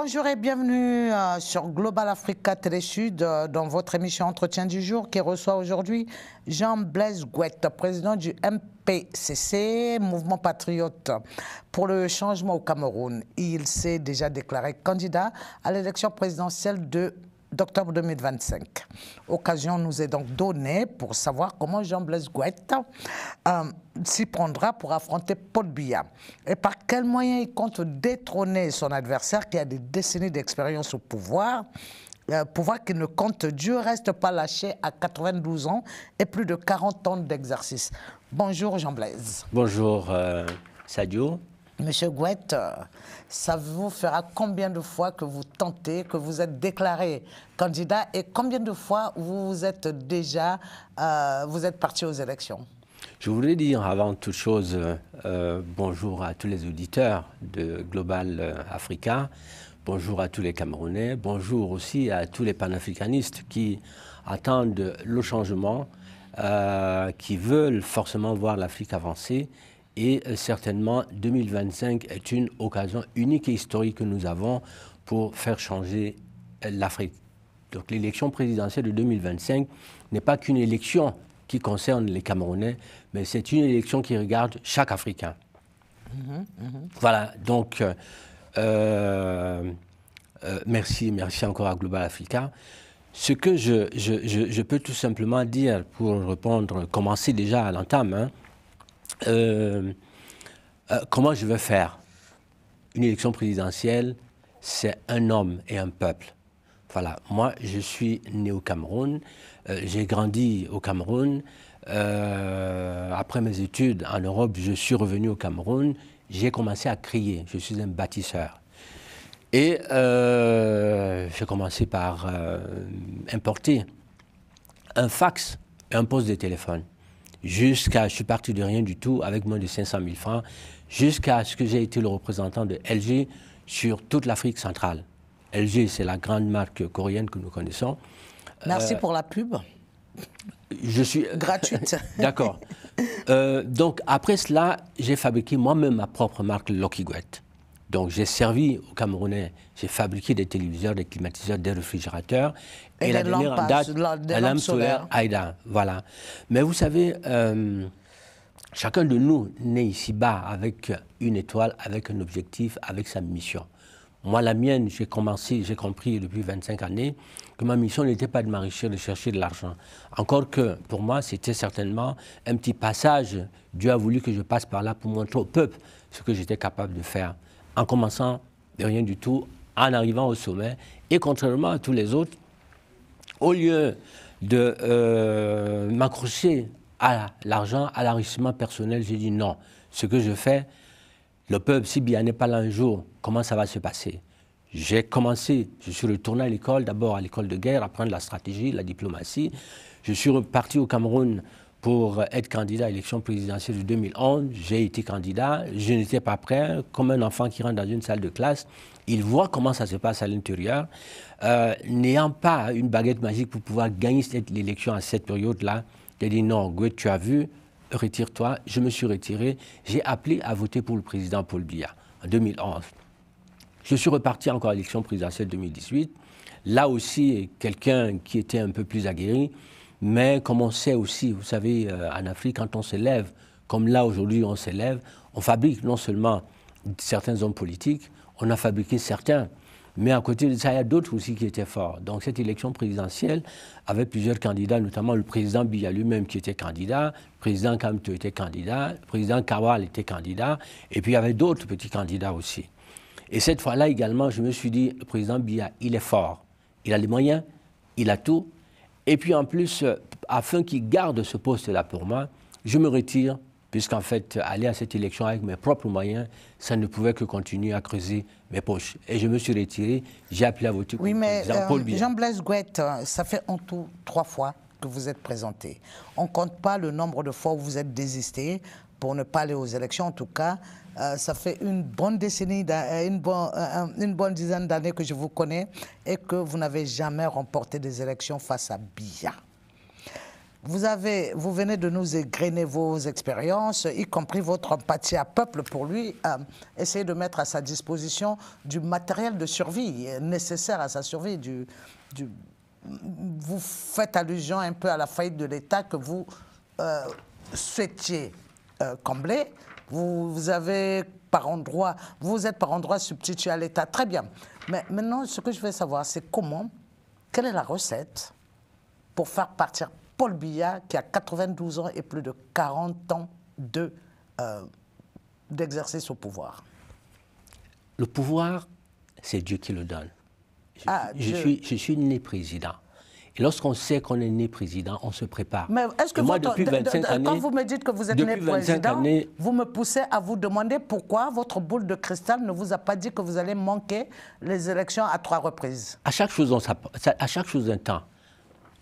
Bonjour et bienvenue sur Global Africa Télé Sud dans votre émission Entretien du jour qui reçoit aujourd'hui Jean-Blaise Gouette, président du MPCC, Mouvement Patriote pour le changement au Cameroun. Il s'est déjà déclaré candidat à l'élection présidentielle d'octobre 2025. Occasion nous est donc donnée pour savoir comment Jean-Blaise Gouette s'y prendra pour affronter Paul Biya et par quels moyens il compte détrôner son adversaire qui a des décennies d'expérience au pouvoir, pouvoir qui ne compte Dieu reste pas lâché à 92 ans et plus de 40 ans d'exercice. Bonjour Jean-Blaise. Bonjour Sadio. Monsieur Gouette, ça vous fera combien de fois que vous tentez, que vous êtes déclaré candidat et combien de fois vous êtes déjà parti aux élections? Je voulais dire avant toute chose bonjour à tous les auditeurs de Global Africa, bonjour à tous les Camerounais, bonjour aussi à tous les panafricanistes qui attendent le changement, qui veulent forcément voir l'Afrique avancer. Et certainement, 2025 est une occasion unique et historique que nous avons pour faire changer l'Afrique. Donc l'élection présidentielle de 2025 n'est pas qu'une élection qui concerne les Camerounais, mais c'est une élection qui regarde chaque Africain. Voilà, donc merci encore à Global Africa. Ce que je peux tout simplement dire pour répondre, commencer déjà à l'entame, comment je veux faire une élection présidentielle, c'est un homme et un peuple. Voilà, moi je suis né au Cameroun, j'ai grandi au Cameroun, après mes études en Europe, je suis revenu au Cameroun, j'ai commencé à créer, je suis un bâtisseur. Et j'ai commencé par importer un fax et un poste de téléphone. Je suis parti de rien du tout avec moins de 500 000 francs, jusqu'à ce que j'ai été le représentant de LG sur toute l'Afrique centrale. LG, c'est la grande marque coréenne que nous connaissons. Merci pour la pub. Je suis... Gratuite. D'accord. Donc, après cela, j'ai fabriqué moi-même ma propre marque Lucky Gouette. Donc, j'ai servi aux Camerounais, j'ai fabriqué des téléviseurs, des climatiseurs, des réfrigérateurs. Et la dernière en date, la lampe solaire Aïda. Voilà. Mais vous savez, chacun de nous naît ici-bas avec une étoile, avec un objectif, avec sa mission. Moi, la mienne, j'ai compris depuis 25 années que ma mission n'était pas de m'enrichir, de chercher de l'argent. Encore que, pour moi, c'était certainement un petit passage. Dieu a voulu que je passe par là pour montrer au peuple ce que j'étais capable de faire. En commençant de rien du tout, en arrivant au sommet. Et contrairement à tous les autres, au lieu de m'accrocher à l'argent, à l'enrichissement personnel, j'ai dit non. Ce que je fais, le peuple, si Biya n'est pas là un jour, comment ça va se passer? J'ai commencé, je suis retourné à l'école, d'abord à l'école de guerre, apprendre la stratégie, la diplomatie. Je suis reparti au Cameroun pour être candidat à l'élection présidentielle de 2011. J'ai été candidat, je n'étais pas prêt, comme un enfant qui rentre dans une salle de classe. Il voit comment ça se passe à l'intérieur. N'ayant pas une baguette magique pour pouvoir gagner l'élection à cette période-là, j'ai dit non, Gouette, tu as vu, retire-toi. Je me suis retiré. J'ai appelé à voter pour le président Paul Biya en 2011. Je suis reparti encore à l'élection présidentielle 2018. Là aussi, quelqu'un qui était un peu plus aguerri. Mais comme on sait aussi, vous savez, en Afrique, quand on s'élève, comme là aujourd'hui on s'élève, on fabrique non seulement certains hommes politiques, on a fabriqué certains, mais à côté de ça, il y a d'autres aussi qui étaient forts. Donc cette élection présidentielle avait plusieurs candidats, notamment le président Biya lui-même qui était candidat, le président Kamto était candidat, le président Kawal était candidat, et puis il y avait d'autres petits candidats aussi. Et cette fois-là également, je me suis dit, le président Biya, il est fort, il a les moyens, il a tout. Et puis en plus, afin qu'il garde ce poste-là pour moi, je me retire, puisqu'en fait, aller à cette élection avec mes propres moyens, ça ne pouvait que continuer à creuser mes poches. Et je me suis retiré, j'ai appelé à voter pour le président Paul Biya. Jean-Blaise Gouette, ça fait en tout 3 fois que vous êtes présenté. On ne compte pas le nombre de fois où vous êtes désisté pour ne pas aller aux élections. En tout cas, ça fait une bonne décennie, une bonne dizaine d'années que je vous connais et que vous n'avez jamais remporté des élections face à Biya. vous venez de nous égrener vos expériences, y compris votre empathie à peuple pour lui, essayer de mettre à sa disposition du matériel de survie nécessaire à sa survie. Vous faites allusion un peu à la faillite de l'État que vous souhaitiez combler. Vous êtes par endroit substitué à l'État. Très bien. Mais maintenant, ce que je veux savoir, c'est quelle est la recette pour faire partir Paul Biya, qui a 92 ans et plus de 40 ans d'exercice au pouvoir? Le pouvoir, c'est Dieu qui le donne. Je suis né président. Et lorsqu'on sait qu'on est né président, on se prépare. Mais est-ce que quand vous me dites que vous êtes né président, vous me poussez à vous demander pourquoi votre boule de cristal ne vous a pas dit que vous allez manquer les élections à 3 reprises? À chaque chose un temps.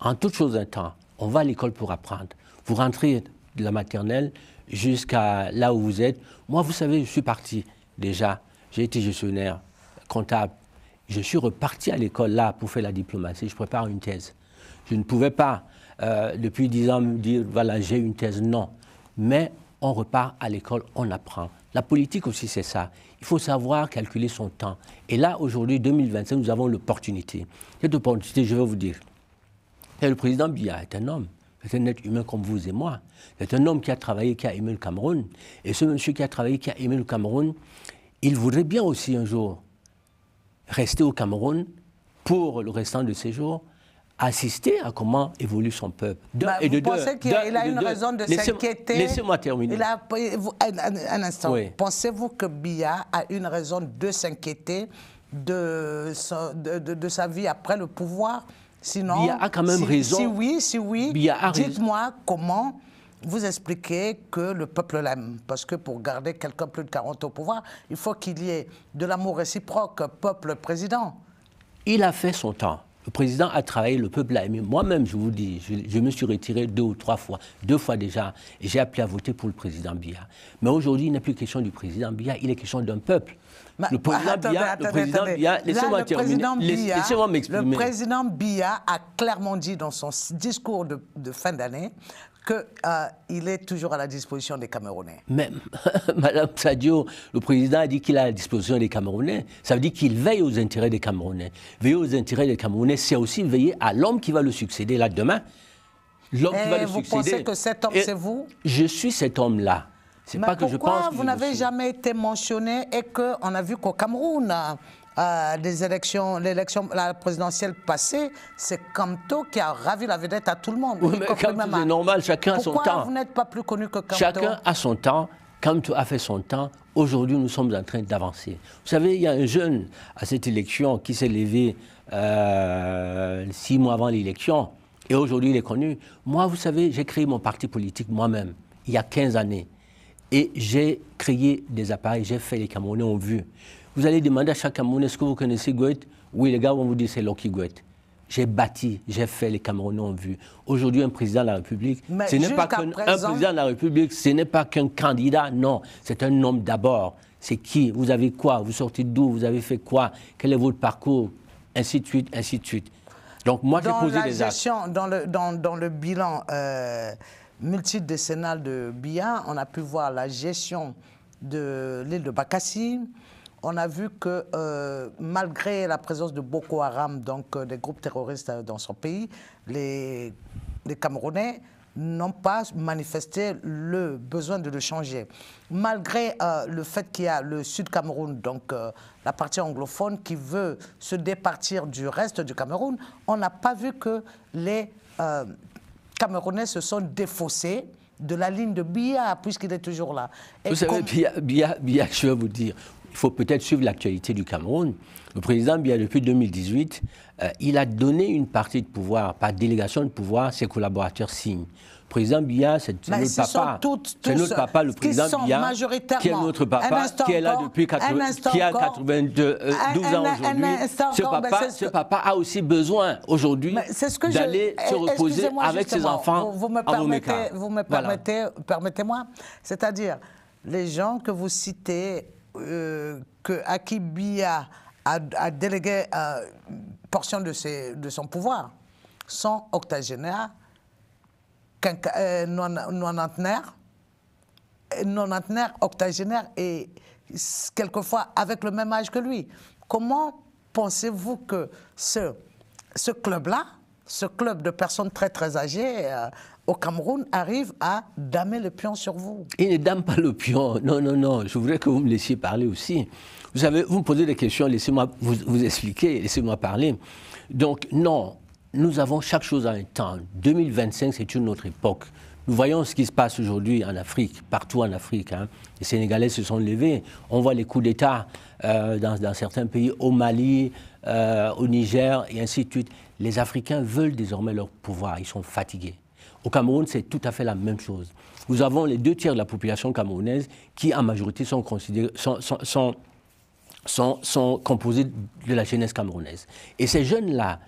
En toute chose un temps. On va à l'école pour apprendre. Vous rentrez de la maternelle jusqu'à là où vous êtes. Moi, vous savez, je suis parti déjà. J'ai été gestionnaire, comptable. Je suis reparti à l'école là pour faire la diplomatie. Je prépare une thèse. Je ne pouvais pas, depuis 10 ans, me dire, voilà, j'ai une thèse. Non. Mais on repart à l'école, on apprend. La politique aussi, c'est ça. Il faut savoir calculer son temps. Et là, aujourd'hui, 2025, nous avons l'opportunité. Cette opportunité, je vais vous dire. Et le président Biya est un homme. C'est un être humain comme vous et moi. C'est un homme qui a travaillé, qui a aimé le Cameroun. Et ce monsieur qui a travaillé, qui a aimé le Cameroun, il voudrait bien aussi un jour rester au Cameroun pour le restant de ses jours, assister à comment évolue son peuple. Vous pensez qu'il a une raison de s'inquiéter? Laissez-moi terminer. Un instant. Oui. Pensez-vous que Biya a une raison de s'inquiéter de sa vie après le pouvoir? Sinon, Biya a quand même raison. Si oui, dites-moi comment vous expliquez que le peuple l'aime. Parce que pour garder quelqu'un plus de 40 au pouvoir, il faut qu'il y ait de l'amour réciproque, peuple-président. Il a fait son temps. Le président a travaillé, le peuple l'a aimé. Moi-même, je vous dis, je me suis retiré 2 ou 3 fois, 2 fois déjà, et j'ai appelé à voter pour le président Biya. Mais aujourd'hui, il n'est plus question du président Biya, il est question d'un peuple. Le président Biya, laissez-moi terminer, laissez-moi m'exprimer. Le président Biya a clairement dit dans son discours de fin d'année qu'il est toujours à la disposition des Camerounais. Mais, Madame Sadio, le président a dit qu'il est à la disposition des Camerounais. Ça veut dire qu'il veille aux intérêts des Camerounais. Veiller aux intérêts des Camerounais, c'est aussi veiller à l'homme qui va le succéder là demain. L'homme qui va le succéder. Vous pensez que cet homme, c'est vous? Je suis cet homme-là. C'est pas que je pense que pourquoi vous n'avez jamais été mentionné et qu'on a vu qu'au Cameroun, la présidentielle passée, c'est Kamto qui a ravi la vedette à tout le monde. Oui, mais Kamto, c'est normal, chacun a son temps. Pourquoi vous n'êtes pas plus connu que Kamto? Chacun a son temps. Kamto a fait son temps. Aujourd'hui, nous sommes en train d'avancer. Vous savez, il y a un jeune à cette élection qui s'est levé 6 mois avant l'élection. Et aujourd'hui, il est connu. Moi, vous savez, j'ai créé mon parti politique moi-même, il y a 15 années. Et j'ai créé des appareils, j'ai fait, les Camerounais ont vu. Vous allez demander à chaque Camerounais, est-ce que vous connaissez Goethe? Oui, les gars vont vous dire c'est Lucky Goethe. J'ai bâti, j'ai fait, les Camerounais ont vu. Aujourd'hui, un président de la République, ce n'est pas qu'un président de la République, ce n'est pas qu'un candidat, non. C'est un homme d'abord. C'est qui? Vous avez quoi? Vous sortez d'où? Vous avez fait quoi? Quel est votre parcours? Ainsi de suite, ainsi de suite. Donc moi, j'ai posé des actes. Dans le bilan multidécennal de Biya, on a pu voir la gestion de l'île de Bakassi. On a vu que malgré la présence de Boko Haram, donc des groupes terroristes dans son pays, les Camerounais n'ont pas manifesté le besoin de le changer. Malgré le fait qu'il y a le Sud Cameroun, donc la partie anglophone, qui veut se départir du reste du Cameroun, on n'a pas vu que les Camerounais se sont défaussés de la ligne de Biya, puisqu'il est toujours là. Vous savez, Biya, je vais vous dire, il faut peut-être suivre l'actualité du Cameroun. Le président Biya, depuis 2018, il a donné une partie de pouvoir, par délégation de pouvoir, à ses collaborateurs signent. Le président Biya, c'est notre papa. C'est notre papa, le président Biya, qui est notre papa, qui est là depuis qui a 92 ans aujourd'hui. Ce papa a aussi besoin aujourd'hui d'aller se reposer avec ses enfants. Vous me permettez, permettez-moi, c'est-à-dire les gens que vous citez, à qui Biya a délégué une portion de son pouvoir, sont octogénaires, nonantenaire, octogénaire et quelquefois avec le même âge que lui. Comment pensez-vous que ce club-là, ce club de personnes très très âgées au Cameroun arrive à damer le pion sur vous? Il ne dame pas le pion. Non, non, non. Je voudrais que vous me laissiez parler aussi. Vous savez, vous me posez des questions, laissez-moi vous expliquer, laissez-moi parler. Donc, non, nous avons chaque chose à un temps. 2025, c'est une autre époque. Nous voyons ce qui se passe aujourd'hui en Afrique, partout en Afrique. Hein. Les Sénégalais se sont levés. On voit les coups d'État dans certains pays, au Mali, au Niger, et ainsi de suite. Les Africains veulent désormais leur pouvoir. Ils sont fatigués. Au Cameroun, c'est tout à fait la même chose. Nous avons les 2 tiers de la population camerounaise qui, en majorité, sont composés de la jeunesse camerounaise. Et ces jeunes-là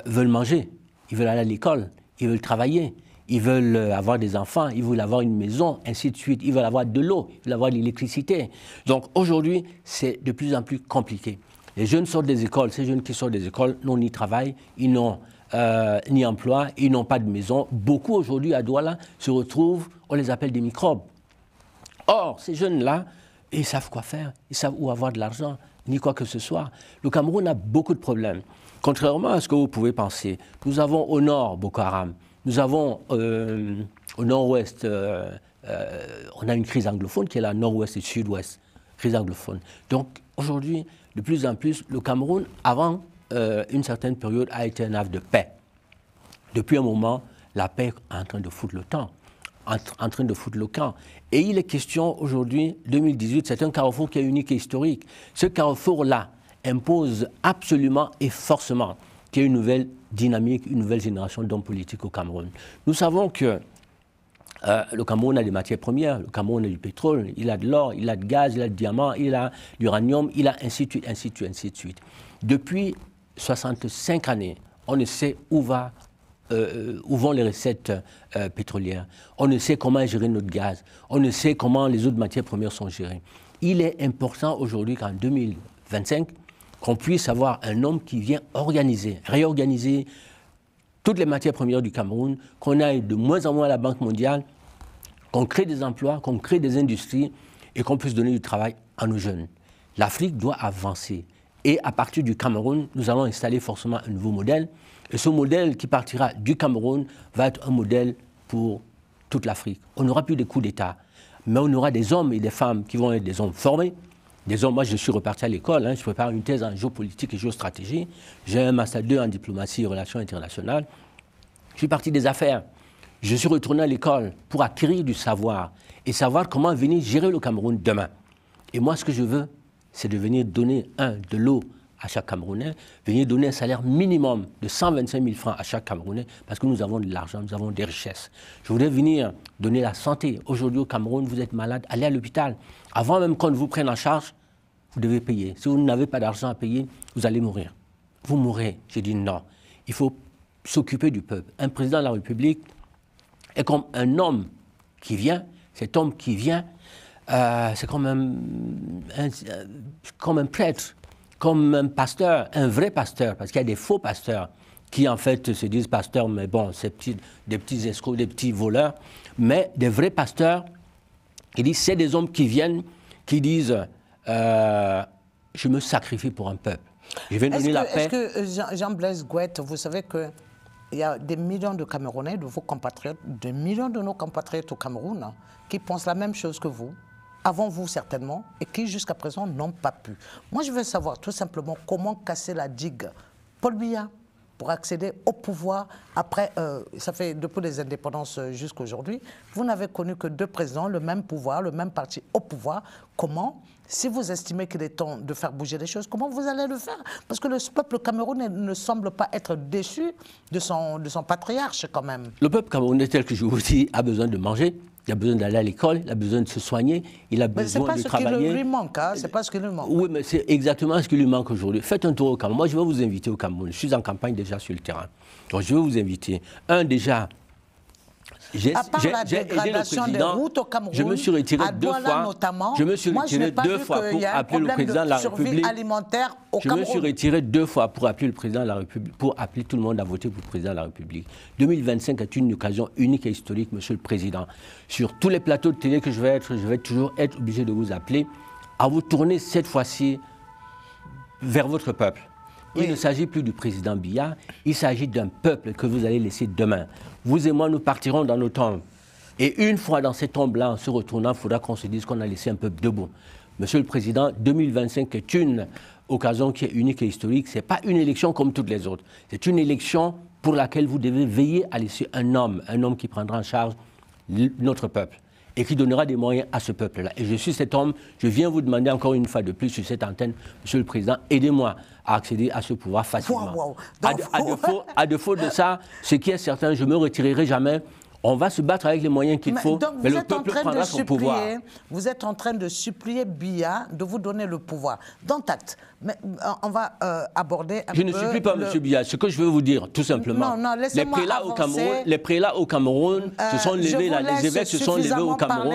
veulent manger, ils veulent aller à l'école, ils veulent travailler, ils veulent avoir des enfants, ils veulent avoir une maison, ainsi de suite. Ils veulent avoir de l'eau, ils veulent avoir de l'électricité. Donc aujourd'hui, c'est de plus en plus compliqué. Les jeunes sortent des écoles, ces jeunes qui sortent des écoles n'ont ni travail, ils n'ont ni emploi, ils n'ont pas de maison. Beaucoup aujourd'hui à Douala se retrouvent, on les appelle des microbes. Or, ces jeunes-là, ils savent quoi faire, ils savent où avoir de l'argent, ni quoi que ce soit. Le Cameroun a beaucoup de problèmes. Contrairement à ce que vous pouvez penser, nous avons au nord Boko Haram, nous avons au nord-ouest, on a une crise anglophone qui est la nord-ouest et sud-ouest, crise anglophone. Donc aujourd'hui, de plus en plus, le Cameroun, avant une certaine période, a été un havre de paix. Depuis un moment, la paix est en train de foutre le temps, en train de foutre le camp. Et il est question aujourd'hui, 2018, c'est un carrefour qui est unique et historique. Ce carrefour-là impose absolument et forcément qu'il y ait une nouvelle dynamique, une nouvelle génération d'hommes politiques au Cameroun. Nous savons que le Cameroun a des matières premières, le Cameroun a du pétrole, il a de l'or, il a du gaz, il a du diamant, il a de l'uranium, il a ainsi de suite, ainsi de suite, ainsi de suite. Depuis 65 années, on ne sait où vont les recettes pétrolières. On ne sait comment gérer notre gaz. On ne sait comment les autres matières premières sont gérées. Il est important aujourd'hui qu'en 2025, qu'on puisse avoir un homme qui vient organiser, réorganiser toutes les matières premières du Cameroun, qu'on aille de moins en moins à la Banque mondiale, qu'on crée des emplois, qu'on crée des industries et qu'on puisse donner du travail à nos jeunes. L'Afrique doit avancer. Et à partir du Cameroun, nous allons installer forcément un nouveau modèle. Et ce modèle qui partira du Cameroun va être un modèle pour toute l'Afrique. On n'aura plus de coups d'État, mais on aura des hommes et des femmes qui vont être des hommes formés. Des hommes, moi je suis reparti à l'école, je prépare une thèse en géopolitique et géostratégie. J'ai un master 2 en diplomatie et relations internationales. Je suis parti des affaires. Je suis retourné à l'école pour acquérir du savoir et savoir comment venir gérer le Cameroun demain. Et moi, ce que je veux, c'est de venir donner, de l'eau à chaque Camerounais, venir donner un salaire minimum de 125 000 francs à chaque Camerounais, parce que nous avons de l'argent, nous avons des richesses. Je voudrais venir donner la santé. Aujourd'hui au Cameroun, vous êtes malade, allez à l'hôpital. Avant même qu'on vous prenne en charge, vous devez payer. Si vous n'avez pas d'argent à payer, vous allez mourir. Vous mourrez. J'ai dit non. Il faut s'occuper du peuple. Un président de la République est comme un homme qui vient. Cet homme qui vient, c'est comme un prêtre, comme un pasteur, un vrai pasteur, parce qu'il y a des faux pasteurs qui en fait se disent pasteurs, mais bon, c'est des petits escrocs, des petits voleurs, mais des vrais pasteurs qui disent, c'est des hommes qui viennent, qui disent je me sacrifie pour un peuple. Je vais donner la paix. Est-ce que Jean-Blaise Gouette, vous savez qu'il y a des millions de Camerounais, de vos compatriotes, des millions de nos compatriotes au Cameroun qui pensent la même chose que vous, avant vous certainement, et qui jusqu'à présent n'ont pas pu. Moi, je veux savoir tout simplement comment casser la digue Paul Biya pour accéder au pouvoir. Après, ça fait depuis les indépendances jusqu'à aujourd'hui, vous n'avez connu que 2 présidents, le même pouvoir, le même parti au pouvoir. Comment, si vous estimez qu'il est temps de faire bouger les choses, comment vous allez le faire? Parce que le peuple camerounais ne semble pas être déçu de son patriarche quand même. Le peuple camerounais, tel que je vous dis, a besoin de manger. Il a besoin d'aller à l'école, il a besoin de se soigner, il a besoin de travailler. C'est pas ce qui lui manque, hein? C'est pas ce qui lui manque. Oui, mais c'est exactement ce qui lui manque aujourd'hui. Faites un tour au Cameroun. Moi, je vais vous inviter au Cameroun. Je suis en campagne déjà sur le terrain. Donc, je vais vous inviter. Déjà, À part la dégradation des routes au Cameroun, je me suis retiré à deux Douala fois. notamment, Je me suis retiré deux fois pour appeler le président de la République. Alimentaire au Je me suis retiré 2 fois pour appeler le président de la République, pour appeler tout le monde à voter pour le président de la République. 2025 est une occasion unique et historique, Monsieur le Président. Sur tous les plateaux de télé que je vais toujours être obligé de vous appeler à vous tourner cette fois-ci vers votre peuple. Il ne s'agit plus du président Biya, il s'agit d'un peuple que vous allez laisser demain. Vous et moi, nous partirons dans nos tombes. Et une fois dans ces tombes-là, en se retournant, il faudra qu'on se dise qu'on a laissé un peuple debout. Monsieur le Président, 2025 est une occasion qui est unique et historique. Ce n'est pas une élection comme toutes les autres. C'est une élection pour laquelle vous devez veiller à laisser un homme qui prendra en charge notre peuple et qui donnera des moyens à ce peuple-là. Et je suis cet homme, je viens vous demander encore une fois de plus sur cette antenne, Monsieur le Président, aidez-moi à accéder à ce pouvoir facilement. Wow. À défaut de ça, ce qui est certain, je ne me retirerai jamais. On va se battre avec les moyens qu'il faut, mais le peuple prendra son pouvoir. Vous êtes en train de supplier Biya de vous donner le pouvoir. Dont acte. Mais on va aborder un peu... Je ne supplie pas M. Biya. Ce que je veux vous dire, tout simplement, les prélats au Cameroun se sont levés, les évêques se sont levés au Cameroun,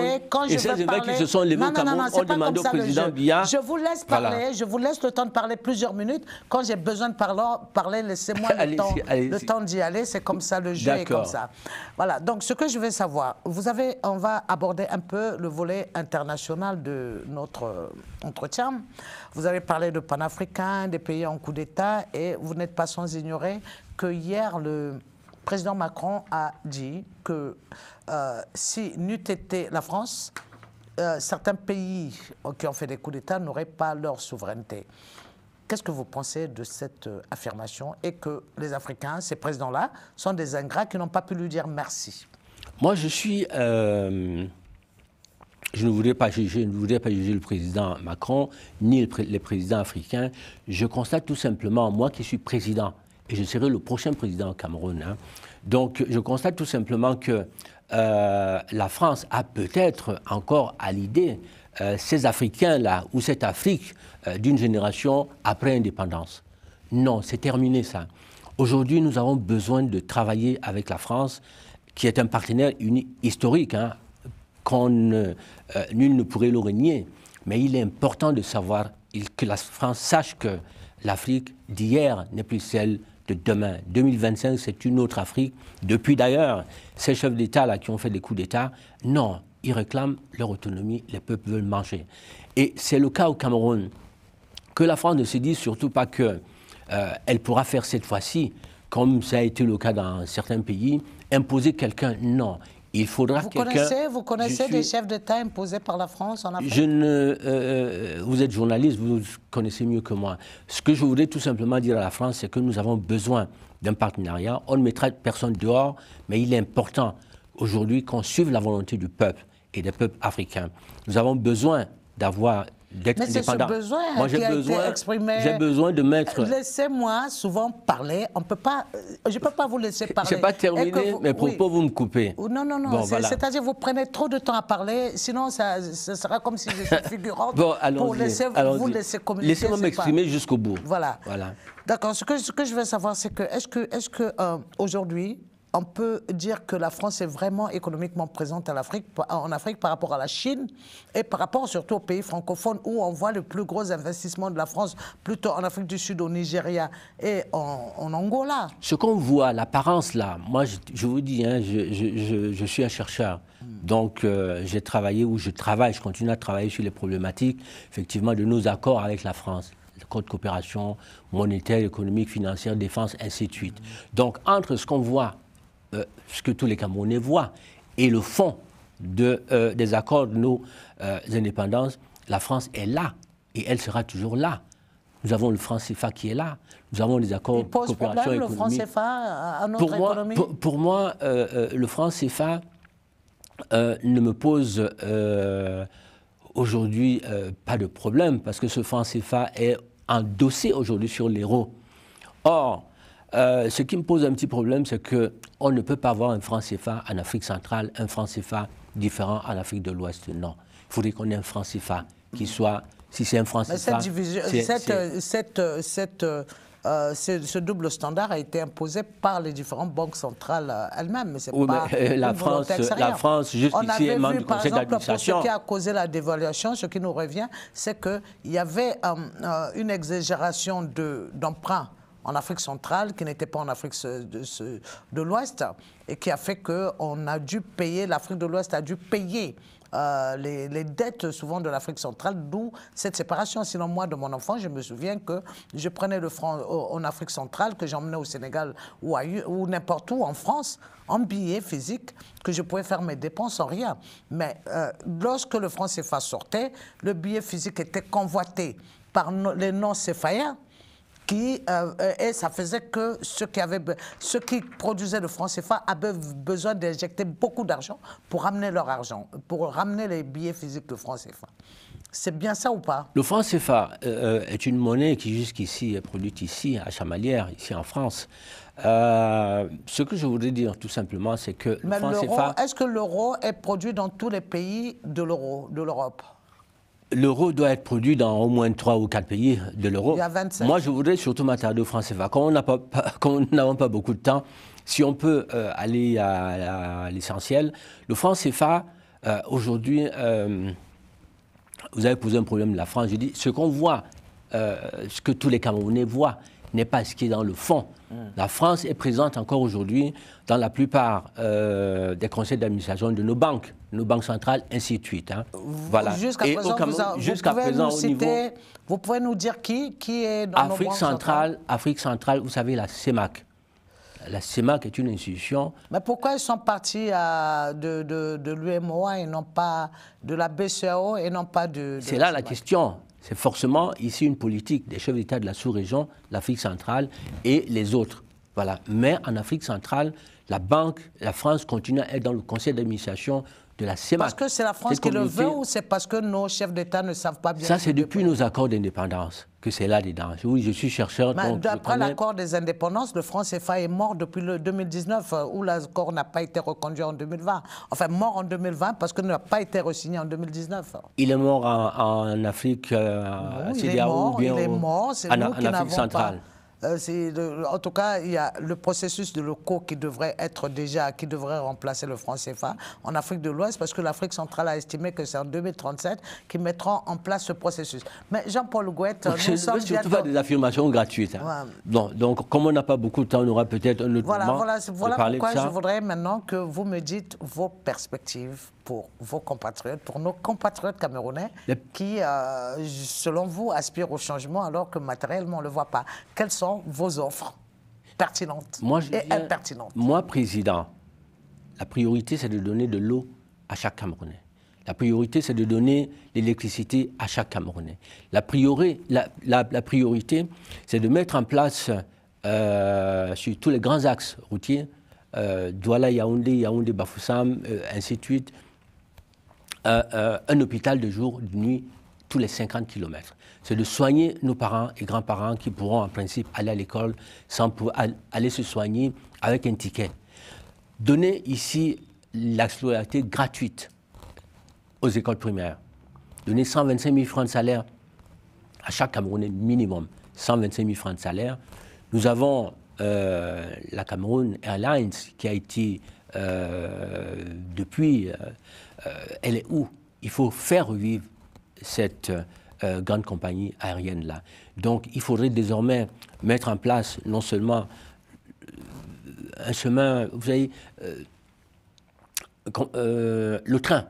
et ces évêques qui se sont levés au Cameroun ont demandé au président Biya... Je vous laisse parler, je vous laisse le temps de parler plusieurs minutes. Quand j'ai besoin de parler, laissez-moi le temps d'y aller. C'est comme ça, le jeu est comme ça. Voilà, donc ce que je veux savoir, on va aborder un peu le volet international de notre entretien. Vous avez parlé de panafricains, des pays en coup d'État, et vous n'êtes pas sans ignorer que hier, le président Macron a dit que si n'eût été la France, certains pays qui ont fait des coups d'État n'auraient pas leur souveraineté. Qu'est-ce que vous pensez de cette affirmation et que les Africains, ces présidents-là, sont des ingrats qui n'ont pas pu lui dire merci? Moi, je suis... je ne voudrais pas juger le président Macron, ni les présidents africains. Je constate tout simplement, moi qui suis président, et je serai le prochain président au Cameroun, hein, donc je constate tout simplement que la France a peut-être encore à l'idée ces Africains-là, ou cette Afrique d'une génération après indépendance. Non, c'est terminé ça. Aujourd'hui, nous avons besoin de travailler avec la France, qui est un partenaire historique, hein, nul ne pourrait le renier. Mais il est important de savoir que la France sache que l'Afrique d'hier n'est plus celle de demain. 2025, c'est une autre Afrique. Depuis d'ailleurs, ces chefs d'État qui ont fait des coups d'État, non, ils réclament leur autonomie, les peuples veulent manger. Et c'est le cas au Cameroun. Que la France ne se dise surtout pas qu'elle pourra faire cette fois-ci, comme ça a été le cas dans certains pays, imposer quelqu'un, non. Il faudra quelqu'un... Vous connaissez des chefs d'État imposés par la France en Afrique? Vous êtes journaliste, vous connaissez mieux que moi. Ce que je voudrais tout simplement dire à la France, c'est que nous avons besoin d'un partenariat. On ne mettra personne dehors, mais il est important aujourd'hui qu'on suive la volonté du peuple et des peuples africains. Nous avons besoin d'être indépendants. Mais c'est ce besoin qui a été exprimé. J'ai besoin de mettre... Laissez-moi souvent parler. Je ne peux pas vous laisser parler. Je n'ai pas terminé, mais pourquoi vous me coupez? Non. Bon, c'est-à-dire que vous prenez trop de temps à parler, sinon ça sera comme si je suis figurante pour vous laisser communiquer. Laissez-moi m'exprimer jusqu'au bout. Voilà. D'accord. Ce que je veux savoir, c'est que est-ce que aujourd'hui, on peut dire que la France est vraiment économiquement présente en Afrique par rapport à la Chine et par rapport surtout aux pays francophones où on voit le plus gros investissement de la France plutôt en Afrique du Sud, au Nigeria et en Angola. Ce qu'on voit, l'apparence là, moi je vous dis, hein, je suis un chercheur. Donc j'ai travaillé ou je continue à travailler sur les problématiques effectivement de nos accords avec la France. Le code de coopération monétaire, économique, financière, défense, ainsi de suite. Donc entre ce qu'on voit, ce que tous les Camerounais voient, et le fond des accords de nos indépendances, la France est là, et elle sera toujours là. Nous avons le franc CFA qui est là, nous avons les accords de coopération économique. Le franc CFA à notre économie? Pour moi, le franc CFA ne me pose aujourd'hui pas de problème, parce que ce franc CFA est endossé aujourd'hui sur l'euro. Or, ce qui me pose un petit problème, c'est qu'on ne peut pas avoir un franc CFA en Afrique centrale, un franc CFA différent en Afrique de l'Ouest. Non. Il faudrait qu'on ait un franc CFA qui soit, si c'est un franc CFA... Cette ce double standard a été imposé par les différentes banques centrales elles-mêmes. Mais c'est pas la France, juste ici, est membre du conseil d'administration. Pour ce qui a causé la dévaluation, ce qui nous revient, c'est qu'il y avait une exagération d'emprunt en Afrique centrale, qui n'était pas en Afrique de l'Ouest, et qui a fait qu'on a dû payer, l'Afrique de l'Ouest a dû payer les dettes souvent de l'Afrique centrale, d'où cette séparation. Sinon, moi, de mon enfant, je me souviens que je prenais le franc en Afrique centrale, que j'emmenais au Sénégal ou n'importe où en France, en billets physiques, que je pouvais faire mes dépenses sans rien. Mais lorsque le franc CFA sortait, le billet physique était convoité par les non-CFAiens, et ça faisait que ceux qui produisaient le franc CFA avaient besoin d'injecter beaucoup d'argent pour ramener leur argent, pour ramener les billets physiques de franc CFA. C'est bien ça ou pas? Le franc CFA est une monnaie qui jusqu'ici est produite ici, à Chamalières, ici en France. Ce que je voudrais dire tout simplement, c'est que le franc CFA... Est-ce que l'euro est produit dans tous les pays de l'Europe? L'euro doit être produit dans au moins 3 ou 4 pays de l'euro. Il y a 27. Moi, je voudrais surtout m'attarder au franc CFA. Comme nous n'avons pas beaucoup de temps, si on peut aller à l'essentiel, le franc CFA, aujourd'hui, vous avez posé un problème de la France. Je dis, ce qu'on voit, ce que tous les Camerounais voient, n'est pas ce qui est dans le fond. La France est présente encore aujourd'hui dans la plupart des conseils d'administration de nos banques centrales, ainsi de suite. Hein. Voilà. Jusqu'à présent, vous pouvez nous dire qui est dans nos banques centrales? Afrique centrale, vous savez, la CEMAC. La CEMAC est une institution... Mais pourquoi ils sont partis de l'UEMOA et non pas de la BCEAO et non pas de C'est là la question. C'est forcément ici une politique des chefs d'État de la sous-région, l'Afrique centrale et les autres. Voilà. Mais en Afrique centrale, la France continue à être dans le conseil d'administration de la CEMAC. Parce que c'est la France qui le veut ou c'est parce que nos chefs d'État ne savent pas bien? Ça, c'est depuis nos accords d'indépendance que c'est là-dedans. Oui, je suis chercheur. D'après l'accord des indépendances, le franc CFA est mort depuis le 2019, où l'accord n'a pas été reconduit en 2020. Enfin, mort en 2020 parce qu'il n'a pas été re-signé en 2019. Il est mort en Afrique, il est mort, c'est nous qui n'avons pas. En tout cas, il y a le processus de l'OCO qui devrait remplacer le franc CFA en Afrique de l'Ouest, parce que l'Afrique centrale a estimé que c'est en 2037 qu'ils mettront en place ce processus. Mais Jean-Paul Gouette, nous sommes surtout pas des affirmations gratuites. Hein. Ouais. Donc, comme on n'a pas beaucoup de temps, on aura peut-être un autre moment voilà pourquoi je voudrais maintenant que vous me dites vos perspectives pour vos compatriotes, pour nos compatriotes camerounais qui, selon vous, aspirent au changement alors que matériellement on ne le voit pas. Quelles sont vos offres pertinentes et impertinentes? Moi, président, la priorité, c'est de donner de l'eau à chaque Camerounais. La priorité, c'est de donner l'électricité à chaque Camerounais. La priorité, c'est de mettre en place sur tous les grands axes routiers, Douala, Yaoundé, Yaoundé, Bafoussam, ainsi de suite, un hôpital de jour, de nuit, tous les 50 km. C'est de soigner nos parents et grands-parents qui pourront en principe aller à l'école sans aller se soigner avec un ticket. Donner ici la scolarité gratuite aux écoles primaires. Donner 125 000 francs de salaire à chaque Camerounais minimum. 125 000 francs de salaire. Nous avons la Cameroun Airlines qui a été depuis... elle est où? Il faut faire revivre cette grande compagnie aérienne-là. Donc, il faudrait désormais mettre en place non seulement un chemin, vous savez, le train.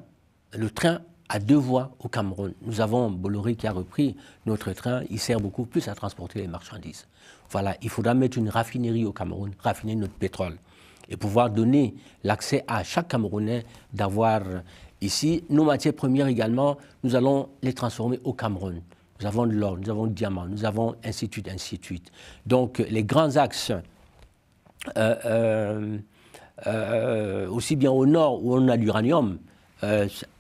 Le train a 2 voies au Cameroun. Nous avons Bolloré qui a repris notre train. Il sert beaucoup plus à transporter les marchandises. Voilà, il faudra mettre une raffinerie au Cameroun, raffiner notre pétrole et pouvoir donner l'accès à chaque Camerounais d'avoir ici nos matières premières également. Nous allons les transformer au Cameroun. Nous avons de l'or, nous avons du diamant, nous avons ainsi de suite, ainsi de suite. Donc les grands axes, aussi bien au nord où on a l'uranium,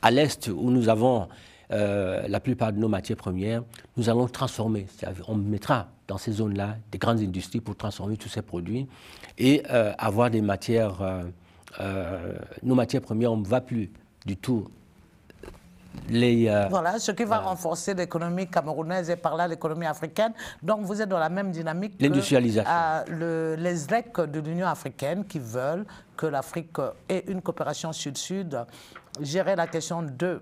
à l'est où nous avons la plupart de nos matières premières, nous allons transformer. On mettra dans ces zones-là des grandes industries pour transformer tous ces produits et avoir des matières... nos matières premières, on ne va plus du tout Voilà, ce qui va renforcer l'économie camerounaise et par là l'économie africaine. Donc vous êtes dans la même dynamique que les ZLEC de l'Union africaine qui veulent que l'Afrique ait une coopération sud-sud, gérer la question de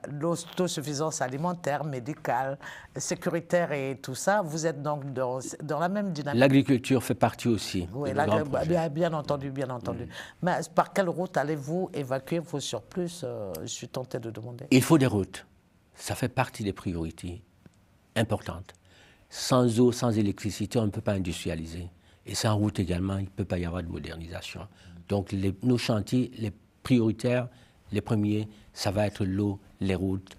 l'autosuffisance alimentaire, médicale, sécuritaire et tout ça. Vous êtes donc dans la même dynamique. L'agriculture fait partie aussi. Oui, bien entendu, bien entendu. Mais par quelle route allez-vous évacuer vos surplus? Je suis tenté de demander. Il faut des routes. Ça fait partie des priorités importantes. Sans eau, sans électricité, on ne peut pas industrialiser. Et sans route également, il ne peut pas y avoir de modernisation. Donc nos chantiers, les prioritaires, les premiers, ça va être l'eau, les routes,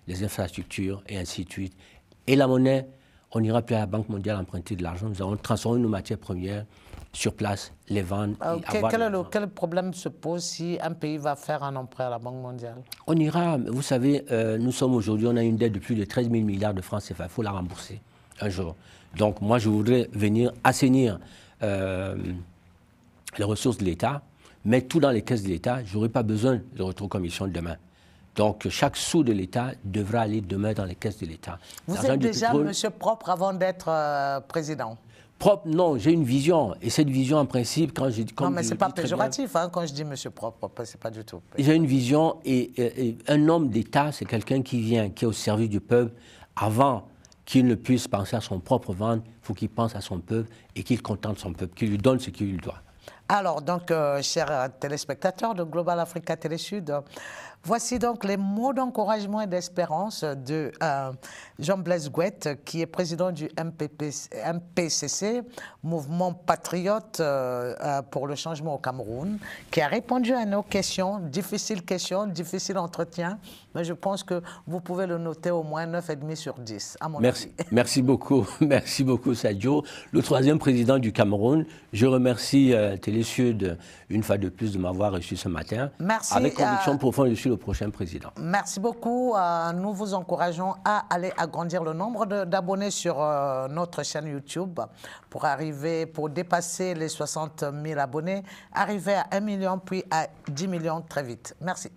les infrastructures et ainsi de suite. Et la monnaie, on n'ira plus à la Banque mondiale emprunter de l'argent. Nous allons transformer nos matières premières sur place, les vendre. Quel problème se pose si un pays va faire un emprunt à la Banque mondiale? On ira, vous savez, nous sommes aujourd'hui, on a une dette de plus de 13 000 milliards de francs CFA. Il faut la rembourser un jour. Donc moi, je voudrais venir assainir les ressources de l'État, mettre tout dans les caisses de l'État. Je n'aurai pas besoin de rétrocommission demain. Donc chaque sou de l'État devra aller demain dans les caisses de l'État. Vous êtes déjà monsieur propre avant d'être président? Propre, non, j'ai une vision. Et cette vision, en principe, quand je dis... Non, mais ce n'est pas péjoratif, hein, quand je dis monsieur propre, ce n'est pas du tout. J'ai une vision et un homme d'État, c'est quelqu'un qui vient, qui est au service du peuple avant qu'il ne puisse penser à son propre ventre. Il faut qu'il pense à son peuple et qu'il contente son peuple, qu'il lui donne ce qu'il lui doit. Alors, donc, chers téléspectateurs de Global Africa Télé Sud, voici donc les mots d'encouragement et d'espérance de Jean-Blaise Gouette, qui est président du MPCC, Mouvement Patriote pour le changement au Cameroun, qui a répondu à nos questions, difficile entretien, mais je pense que vous pouvez le noter au moins 9,5 sur 10, à mon avis. Merci beaucoup, merci beaucoup Sadio. Le troisième président du Cameroun, je remercie Télé Sud une fois de plus de m'avoir reçu ce matin. Merci. Avec conviction profonde, je suis le prochain président. Merci beaucoup. Nous vous encourageons à aller agrandir le nombre d'abonnés sur notre chaîne YouTube pour dépasser les 60 000 abonnés, arriver à 1 million puis à 10 millions très vite. Merci.